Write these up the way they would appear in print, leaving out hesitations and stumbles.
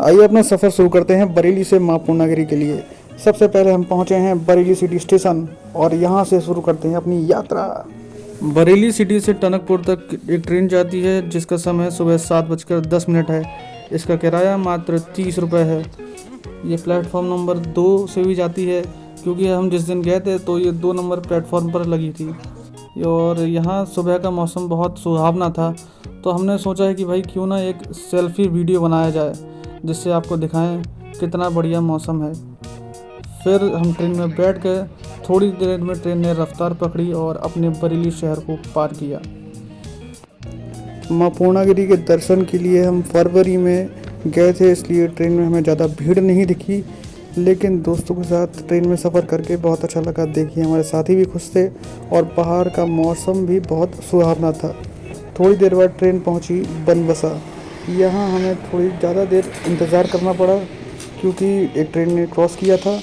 आइए अपना सफ़र शुरू करते हैं बरेली से माँ पूर्णागिरी के लिए। सबसे पहले हम पहुँचे हैं बरेली सिटी स्टेशन और यहाँ से शुरू करते हैं अपनी यात्रा। बरेली सिटी से टनकपुर तक एक ट्रेन जाती है जिसका समय सुबह 7:10 है। इसका किराया मात्र 30 रुपये है। ये प्लेटफॉर्म नंबर 2 से भी जाती है क्योंकि हम जिस दिन गए थे तो ये 2 नंबर प्लेटफॉर्म पर लगी थी और यहाँ सुबह का मौसम बहुत सुहावना था। तो हमने सोचा है कि भाई क्यों ना एक सेल्फी वीडियो बनाया जाए जिससे आपको दिखाएं कितना बढ़िया मौसम है। फिर हम ट्रेन में बैठ गए। थोड़ी देर में ट्रेन ने रफ्तार पकड़ी और अपने बरेली शहर को पार किया। माँ पूर्णागिरी के दर्शन के लिए हम फरवरी में गए थे, इसलिए ट्रेन में हमें ज़्यादा भीड़ नहीं दिखी, लेकिन दोस्तों के साथ ट्रेन में सफ़र करके बहुत अच्छा लगा। देखिए हमारे साथी भी खुश थे और पहाड़ का मौसम भी बहुत सुहावना था। थोड़ी देर बाद ट्रेन पहुंची बनबसा। यहाँ हमें थोड़ी ज़्यादा देर इंतज़ार करना पड़ा क्योंकि एक ट्रेन ने क्रॉस किया था,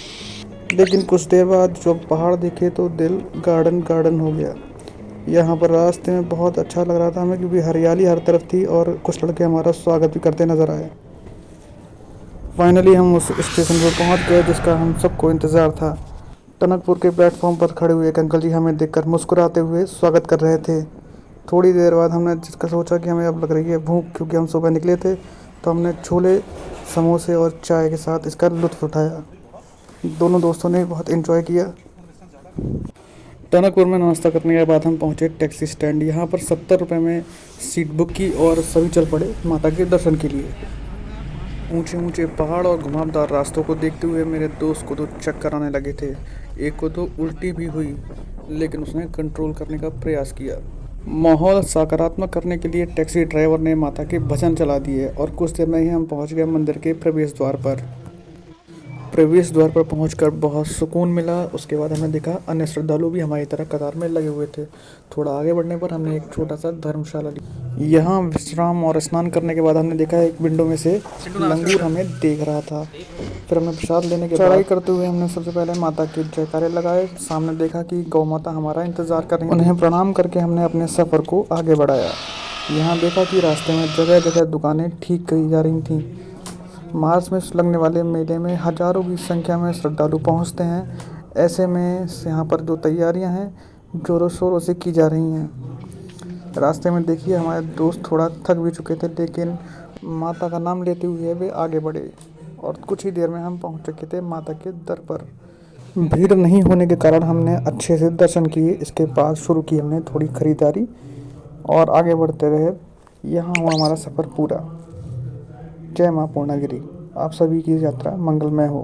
लेकिन कुछ देर बाद जब पहाड़ दिखे तो दिल गार्डन गार्डन हो गया। यहाँ पर रास्ते में बहुत अच्छा लग रहा था हमें क्योंकि हरियाली हर तरफ थी और कुछ लड़के हमारा स्वागत भी करते नज़र आए। फाइनली हम उस स्टेशन पर पहुँच गए जिसका हम सबको इंतज़ार था। टनकपुर के प्लेटफॉर्म पर खड़े हुए एक अंकल जी हमें देखकर मुस्कुराते हुए स्वागत कर रहे थे। थोड़ी देर बाद हमने जिसका सोचा कि हमें अब लग रही है भूख क्योंकि हम सुबह निकले थे, तो हमने छोले समोसे और चाय के साथ इसका लुत्फ़ उठाया। दोनों दोस्तों ने बहुत एंजॉय किया। टनकपुर में नाश्ता करने के बाद हम पहुंचे टैक्सी स्टैंड। यहाँ पर 70 रुपये में सीट बुक की और सभी चल पड़े माता के दर्शन के लिए। ऊंचे ऊंचे पहाड़ और घुमावदार रास्तों को देखते हुए मेरे दोस्त को तो चक्कर आने लगे थे। एक को तो उल्टी भी हुई, लेकिन उसने कंट्रोल करने का प्रयास किया। माहौल सकारात्मक करने के लिए टैक्सी ड्राइवर ने माता के भजन चला दिए और कुछ देर में ही हम पहुंच गए मंदिर के प्रवेश द्वार पर। प्रवेश द्वार पर पहुंचकर बहुत सुकून मिला। उसके बाद हमें दिखा अन्य श्रद्धालु भी हमारी तरह कतार में लगे हुए थे। थोड़ा आगे बढ़ने पर हमने एक छोटा सा धर्मशाला ली। यहाँ विश्राम और स्नान करने के बाद हमने देखा एक विंडो में से लंगूर हमें देख रहा था। फिर हमने प्रसाद लेने के बाद चढ़ाई करते हुए हमने सबसे पहले माता के जयकारे लगाए। सामने देखा कि गौ माता हमारा इंतजार कर रही है। उन्हें प्रणाम करके हमने अपने सफ़र को आगे बढ़ाया। यहाँ देखा कि रास्ते में जगह जगह दुकानें ठीक करी जा रही थीं। मार्च में लगने वाले मेले में हज़ारों की संख्या में श्रद्धालु पहुंचते हैं। ऐसे में यहाँ पर जो तैयारियां हैं ज़ोरों शोरों से की जा रही हैं। रास्ते में देखिए हमारे दोस्त थोड़ा थक भी चुके थे, लेकिन माता का नाम लेते हुए वे आगे बढ़े और कुछ ही देर में हम पहुंच चुके थे माता के दर पर। भीड़ नहीं होने के कारण हमने अच्छे से दर्शन किए। इसके बाद शुरू की हमने थोड़ी खरीदारी और आगे बढ़ते रहे। यहाँ हुआ हमारा सफ़र पूरा। जय माँ पूर्णागिरी। आप सभी की यात्रा मंगलमय हो।